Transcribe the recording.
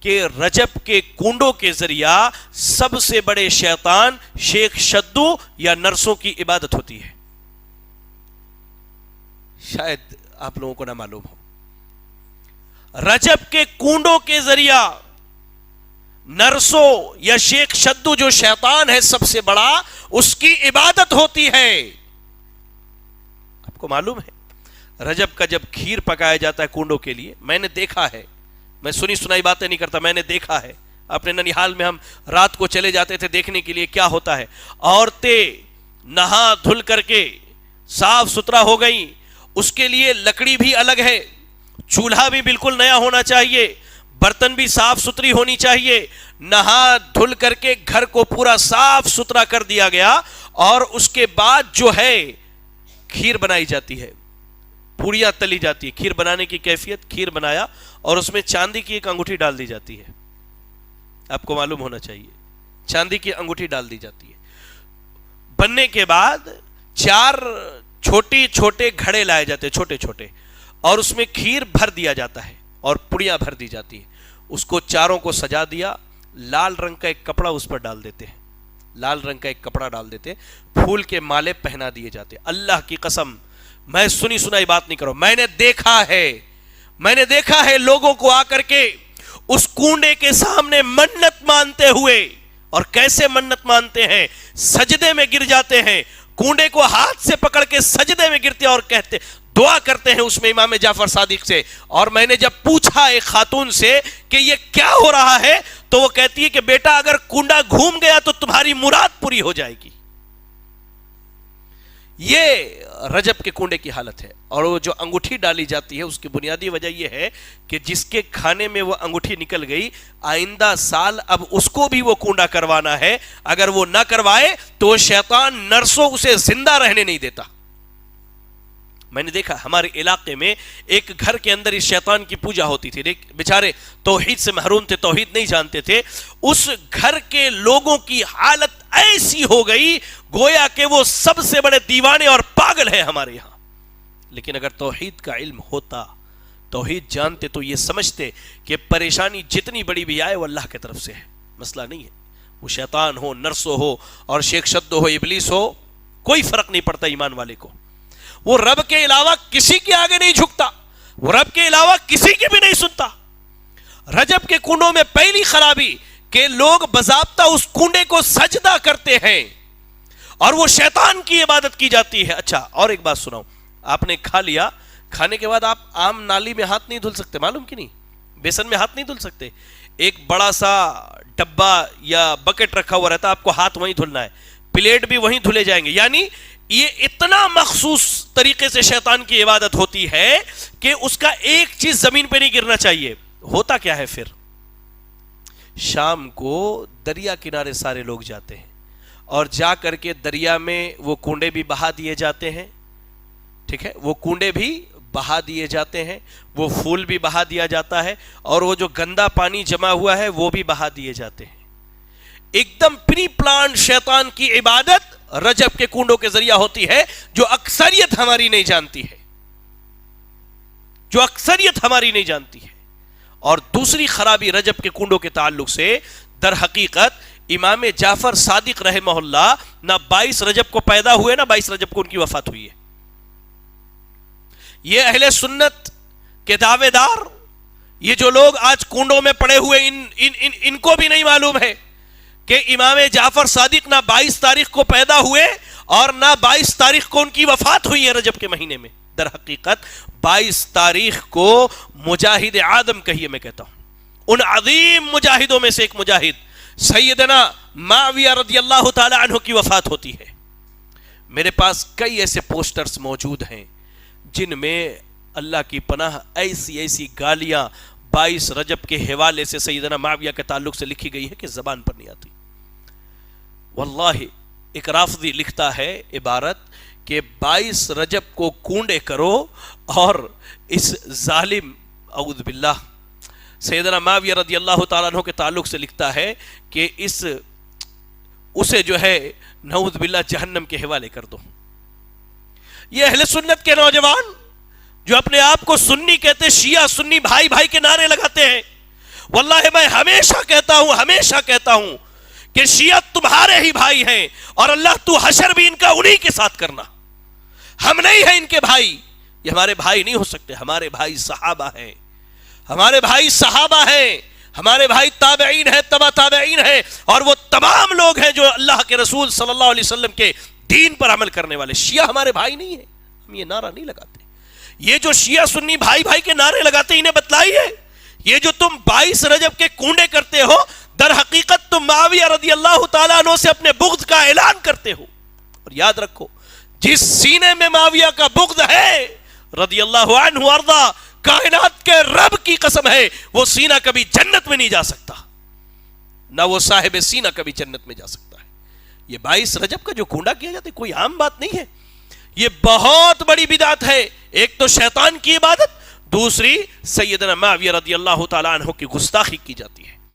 کہ رجب کے کنڈوں کے ذریعہ سب سے بڑے شیطان شیخ شدو یا نرسوں کی عبادت ہوتی ہے. شاید آپ لوگوں کو نہ معلوم ہو. رجب کے کنڈوں کے ذریعہ نرسوں یا شیخ شدو جو شیطان ہے سب سے بڑا, اس کی عبادت ہوتی ہے. آپ کو معلوم ہے رجب کا جب کھیر پکایا جاتا ہے کنڈوں کے لیے, میں نے دیکھا ہے, میں سنی سنائی باتیں نہیں کرتا, میں نے دیکھا ہے. اپنے ننیحال میں ہم رات کو چلے جاتے تھے دیکھنے کے لیے کیا ہوتا ہے. عورتیں نہا دھل کر کے صاف ستھرا ہو گئیں, اس کے لیے لکڑی بھی الگ ہے, چولہا بھی بالکل نیا ہونا چاہیے, برتن بھی صاف ستھری ہونی چاہیے. نہا دھل کر کے گھر کو پورا صاف ستھرا کر دیا گیا, اور اس کے بعد جو ہے کھیر بنائی جاتی ہے, پوڑیاں تلی جاتی ہے. کھیر بنانے کی کیفیت, کھیر بنایا اور اس میں چاندی کی ایک انگوٹھی ڈال دی جاتی ہے. آپ کو معلوم ہونا چاہیے چاندی کی انگوٹھی ڈال دی جاتی ہے. بننے کے بعد 4 چھوٹے چھوٹے گھڑے لائے جاتے ہیں, چھوٹے چھوٹے, اور اس میں کھیر بھر دیا جاتا ہے اور پڑیاں بھر دی جاتی ہے. اس کو چاروں کو سجا دیا, لال رنگ کا ایک کپڑا اس پر ڈال دیتے ہیں, لال رنگ کا ایک کپڑا ڈال دیتے ہیں, پھول کے مالے پہنا دیے جاتے ہیں. اللہ کی قسم میں سنی سنائی بات نہیں کروں, میں نے دیکھا ہے لوگوں کو آ کر کے اس کنڈے کے سامنے منت مانتے ہوئے. اور کیسے منت مانتے ہیں, سجدے میں گر جاتے ہیں, کنڈے کو ہاتھ سے پکڑ کے سجدے میں گرتے اور کہتے, دعا کرتے ہیں اس میں امام جعفر صادق سے. اور میں نے جب پوچھا ایک خاتون سے کہ یہ کیا ہو رہا ہے, تو وہ کہتی ہے کہ بیٹا اگر کنڈا گھوم گیا تو تمہاری مراد پوری ہو جائے گی. یہ رجب کے کنڈے کی حالت ہے. اور وہ جو انگوٹھی ڈالی جاتی ہے اس کی بنیادی وجہ یہ ہے کہ جس کے کھانے میں وہ انگوٹھی نکل گئی, آئندہ سال اب اس کو بھی وہ کنڈا کروانا ہے. اگر وہ نہ کروائے تو شیطان نرسوں اسے زندہ رہنے نہیں دیتا. میں نے دیکھا ہمارے علاقے میں ایک گھر کے اندر اس شیطان کی پوجا ہوتی تھی. بیچارے توحید سے محروم تھے, توحید نہیں جانتے تھے. اس گھر کے لوگوں کی حالت ایسی ہو گئی گویا کہ وہ سب سے بڑے دیوانے اور پاگل ہیں ہمارے یہاں. لیکن اگر توحید کا علم ہوتا, توحید جانتے, تو یہ سمجھتے کہ پریشانی جتنی بڑی بھی آئے وہ اللہ کی طرف سے ہے, مسئلہ نہیں ہے. وہ شیطان ہو, نرسو ہو, اور شیخ شدو ہو, ابلیس ہو, کوئی فرق نہیں پڑتا ایمان والے کو. وہ رب کے علاوہ کسی کے آگے نہیں جھکتا, وہ رب کے علاوہ کسی کی بھی نہیں سنتا. رجب کے کنڈوں میں پہلی خرابی کہ لوگ باضابطہ اس کنڈے کو سجدہ کرتے ہیں اور وہ شیطان کی عبادت کی جاتی ہے. اچھا اور ایک بات سناؤں, آپ نے کھا لیا, کھانے کے بعد آپ عام نالی میں ہاتھ نہیں دھل سکتے, معلوم کی نہیں, بیسن میں ہاتھ نہیں دھل سکتے. ایک بڑا سا ڈبہ یا بکٹ رکھا ہوا رہتا, آپ کو ہاتھ وہیں دھلنا ہے, پلیٹ بھی وہیں دھلے جائیں گے. یعنی یہ اتنا مخصوص طریقے سے شیطان کی عبادت ہوتی ہے کہ اس کا ایک چیز زمین پہ نہیں گرنا چاہیے. ہوتا کیا ہے پھر, شام کو دریا کنارے سارے لوگ جاتے ہیں اور جا کر کے دریا میں وہ کنڈے بھی بہا دیے جاتے ہیں. ٹھیک ہے, وہ کنڈے بھی بہا دیے جاتے ہیں, وہ پھول بھی بہا دیا جاتا ہے, اور وہ جو گندا پانی جمع ہوا ہے وہ بھی بہا دیے جاتے ہیں. ایک دم پری پلان شیطان کی عبادت رجب کے کنڈوں کے ذریعہ ہوتی ہے, جو اکثریت ہماری نہیں جانتی ہے, جو اکثریت ہماری نہیں جانتی ہے. اور دوسری خرابی رجب کے کنڈوں کے تعلق سے, در حقیقت امام جعفر صادق رحمہ اللہ نہ 22 رجب کو پیدا ہوئے, نہ 22 رجب کو ان کی وفات ہوئی ہے. یہ اہل سنت کے دعوے دار, یہ جو لوگ آج کنڈوں میں پڑے ہوئے, ان کو بھی نہیں معلوم ہے کہ امام جعفر صادق نہ 22 تاریخ کو پیدا ہوئے اور نہ 22 تاریخ کو ان کی وفات ہوئی ہے رجب کے مہینے میں. در حقیقت 22 تاریخ کو مجاہد آدم کہیے, میں کہتا ہوں ان عظیم مجاہدوں میں سے ایک مجاہد سیدنا معاویہ رضی اللہ تعالی عنہ کی وفات ہوتی ہے. میرے پاس کئی ایسے پوسٹرز موجود ہیں جن میں اللہ کی پناہ ایسی ایسی گالیاں 22 رجب کے حوالے سے سیدنا معاویہ کے تعلق سے لکھی گئی ہے کہ زبان پر نہیں آتی. واللہ ایک رافضی لکھتا ہے عبارت کہ 22 رجب کو کنڈے کرو, اور اس ظالم اعوذ باللہ سیدنا معاویہ رضی اللہ تعالیٰ عنہ کے تعلق سے لکھتا ہے کہ اسے جو ہے نعوذ باللہ جہنم کے حوالے کر دو. یہ اہل سنت کے نوجوان جو اپنے آپ کو سنی کہتے, شیعہ سنی بھائی بھائی کے نعرے لگاتے ہیں, واللہ میں ہمیشہ کہتا ہوں کہ شیعہ تمہارے ہی بھائی ہیں، اور اللہ تو حشر بھی ان کا انہی کے ساتھ کرنا، ہم نہیں ہیں ان کے بھائی، یہ ہمارے بھائی نہیں ہو سکتے، ہمارے بھائی صحابہ ہیں، ہمارے بھائی صحابہ ہیں، ہمارے بھائی تابعین ہیں، تبع تابعین ہیں، اور وہ تمام لوگ ہیں جو اللہ کے رسول صلی اللہ علیہ وسلم کے دین پر عمل کرنے والے۔ شیعہ ہمارے بھائی نہیں ہیں، ہم یہ نعرہ نہیں لگاتے۔ یہ جو شیعہ سنی بھائی بھائی کے نعرے لگاتے ہیں، انہیں بتلائیے یہ جو تم 22 رجب کے کنڈے کرتے ہو، در حقیقت تم معاویہ رضی اللہ تعالیٰ عنہ سے اپنے بغض کا اعلان کرتے ہو۔ اور یاد رکھو، جس سینے میں معاویہ کا بغض ہے رضی اللہ عنہ وارضا، کائنات کے رب کی قسم ہے وہ سینہ کبھی جنت میں نہیں جا سکتا، نہ وہ صاحب سینہ کبھی جنت میں جا سکتا ہے۔ یہ 22 رجب کا جو کنڈا کیا جاتا ہے کوئی عام بات نہیں ہے، یہ بہت بڑی بدعت ہے۔ ایک تو شیطان کی عبادت، دوسری سیدنا معاویہ رضی اللہ تعالیٰ عنہ کی گستاخی کی جاتی ہے۔